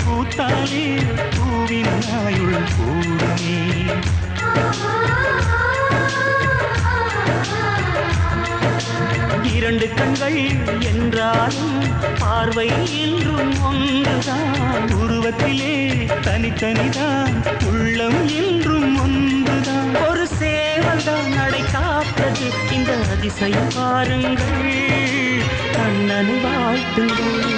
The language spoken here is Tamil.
பூத்தாலே பூவின் ஆயுள் கூடுமே. இரண்டு கண்கள் என்றாலும் பார்வை என்றும் ஒன்றுதான். உருவத்திலே தனித்தனிதான், உள்ளம் என்றும் ஒன்றுதான். ஒரு சேவல்தான் நடை காத்தது, இந்த அதிசயம் பாருங்கள், கண்ணனை வாழ்த்துங்கள்.